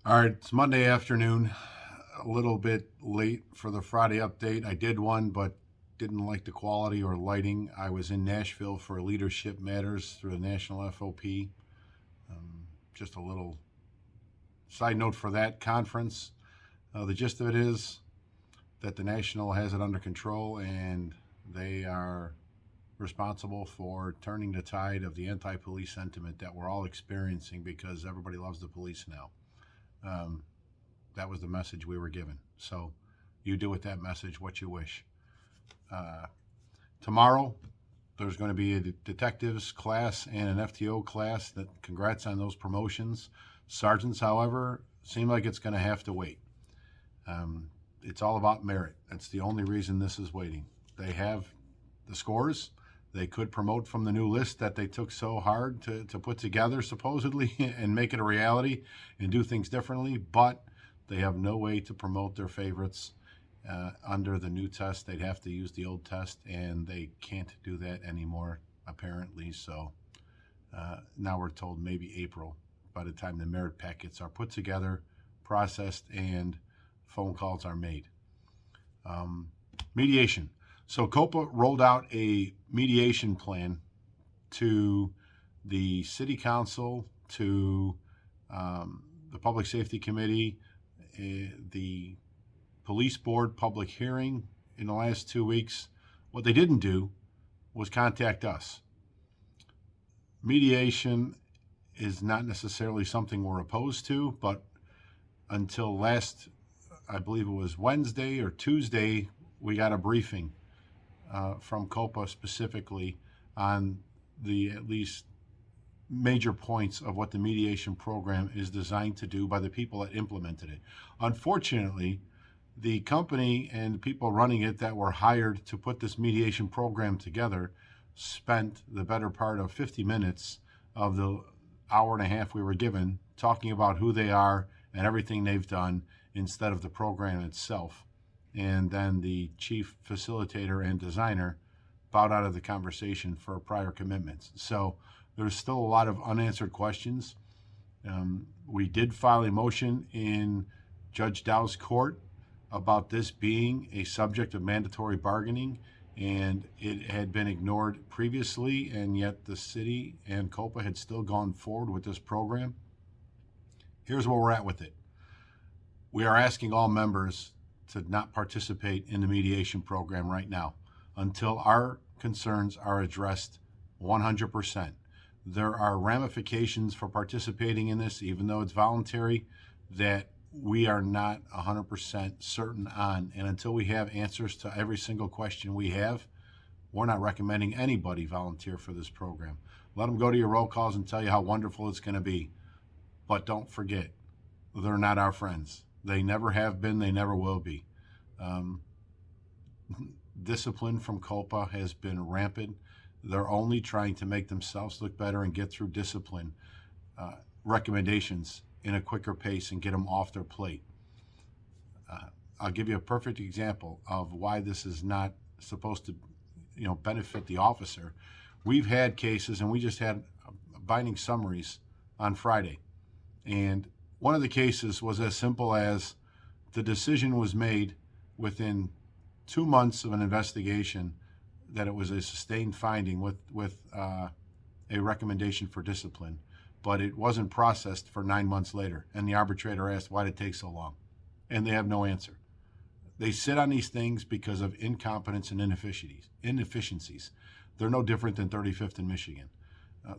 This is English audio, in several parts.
All right, it's Monday afternoon, a little bit late for the Friday update. I did one, but didn't like the quality or lighting. I was in Nashville for Leadership Matters through the National FOP. Just a little side note for that conference. The gist of it is that the National has it under control and they are responsible for turning the tide of the anti police sentiment that we're all experiencing because everybody loves the police now. Um, that was the message we were given. So you do with that message what you wish. Uh, Tomorrow, there's going to be a detectives class and an FTO class. That congrats on those promotions. Sergeants, however, seem like it's going to have to wait. It's all about merit. That's the only reason this is waiting. They have the scores. They could promote from the new list that they took so hard to put together, supposedly, and make it a reality and do things differently, but they have no way to promote their favorites under the new test. They'd have to use the old test, and they can't do that anymore, apparently. So now we're told maybe April, by the time the merit packets are put together, processed, and phone calls are made. Mediation. So COPA rolled out a mediation plan to the city council, to the public safety committee, the police board public hearing in the last 2 weeks. What they didn't do was contact us. Mediation is not necessarily something we're opposed to, but until last, I believe it was Wednesday or Tuesday, we got a briefing from COPA specifically on the at least major points of what the mediation program is designed to do by the people that implemented it. Unfortunately, the company and the people running it that were hired to put this mediation program together spent the better part of 50 minutes of the hour and a half we were given talking about who they are and everything they've done instead of the program itself. And then the chief facilitator and designer bowed out of the conversation for prior commitments. So there's still a lot of unanswered questions. We did file a motion in Judge Dow's court about this being a subject of mandatory bargaining, and it had been ignored previously, and yet the city and COPA had still gone forward with this program. Here's where we're at with it. We are asking all members to not participate in the mediation program right now until our concerns are addressed 100%. There are ramifications for participating in this, even though it's voluntary, that we are not 100% certain on. And until we have answers to every single question we have, we're not recommending anybody volunteer for this program. Let them go to your roll calls and tell you how wonderful it's going to be. But don't forget, they're not our friends. They never have been, they never will be. Discipline from COPA has been rampant. They're only trying to make themselves look better and get through discipline recommendations in a quicker pace and get them off their plate. I'll give you a perfect example of why this is not supposed to, benefit the officer. We've had cases, and we just had binding summaries on Friday, and one of the cases was as simple as the decision was made within 2 months of an investigation that it was a sustained finding with a recommendation for discipline, but it wasn't processed for 9 months later. And the arbitrator asked, why did it take so long? And they have no answer. They sit on these things because of incompetence and inefficiencies. They're no different than 35th in Michigan.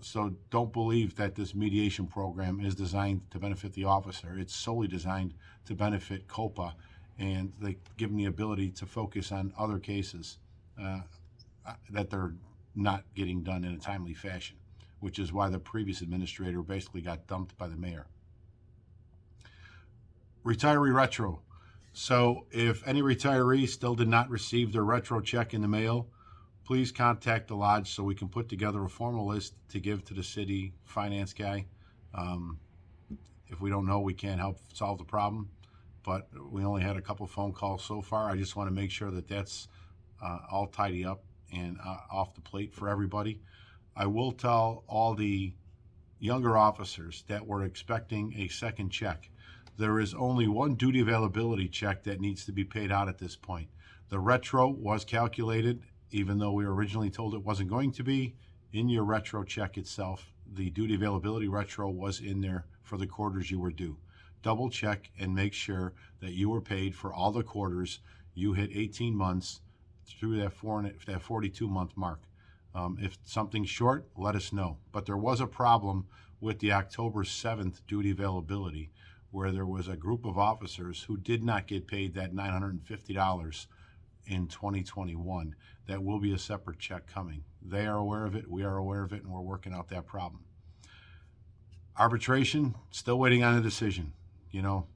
So don't believe that this mediation program is designed to benefit the officer. It's solely designed to benefit COPA, and they give them the ability to focus on other cases that they're not getting done in a timely fashion, which is why the previous administrator basically got dumped by the mayor. Retiree retro. So if any retiree still did not receive their retro check in the mail, please contact the lodge so we can put together a formal list to give to the city finance guy. If we don't know, we can't help solve the problem, but we only had a couple phone calls so far. I just want to make sure that that's all tidy up and off the plate for everybody. I will tell all the younger officers that were expecting a second check There is only one duty availability check that needs to be paid out at this point. The retro was calculated, even though we were originally told it wasn't going to be. In your retro check itself, the duty availability retro was in there for the quarters you were due. Double check and make sure that you were paid for all the quarters. You hit 18 months through that 42-month mark. If something's short, let us know. But there was a problem with the October 7th duty availability, where there was a group of officers who did not get paid that $950 in 2021. That will be a separate check coming. They are aware of it, we are aware of it, and we're working out that problem. Arbitration, still waiting on a decision. You know,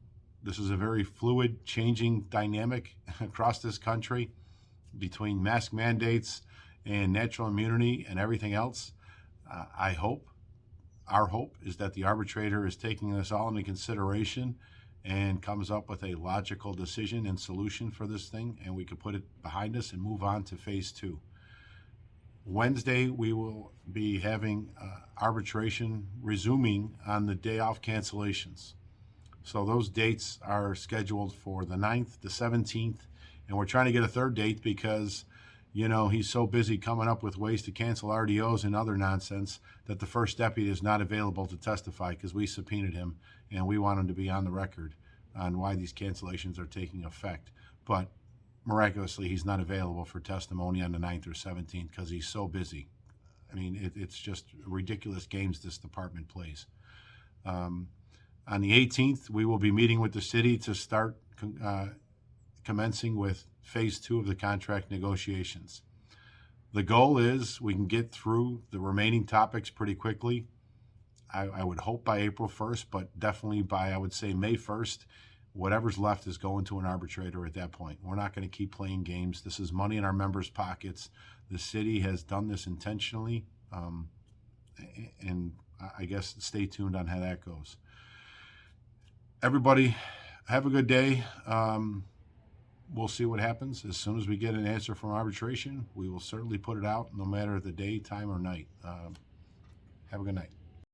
this is a very fluid, changing dynamic across this country between mask mandates and natural immunity and everything else. Our hope is that the arbitrator is taking this all into consideration and comes up with a logical decision and solution for this thing, and we can put it behind us and move on to phase 2. Wednesday, we will be having arbitration resuming on the day off cancellations. So those dates are scheduled for the 9th, the 17th, and we're trying to get a third date because, you know, he's so busy coming up with ways to cancel RDOs and other nonsense that the first deputy is not available to testify because we subpoenaed him and we want him to be on the record on why these cancellations are taking effect. But miraculously, he's not available for testimony on the 9th or 17th because he's so busy. I mean, it's just ridiculous games this department plays. On the 18th, we will be meeting with the city to start commencing with phase 2 of the contract negotiations. The goal is we can get through the remaining topics pretty quickly. I would hope by April 1st, but definitely by, I would say, May 1st, whatever's left is going to an arbitrator at that point. We're not going to keep playing games. This is money in our members' pockets. The city has done this intentionally, and I guess stay tuned on how that goes. Everybody, have a good day. We'll see what happens. As soon as we get an answer from arbitration, we will certainly put it out, no matter the day, time, or night. Have a good night.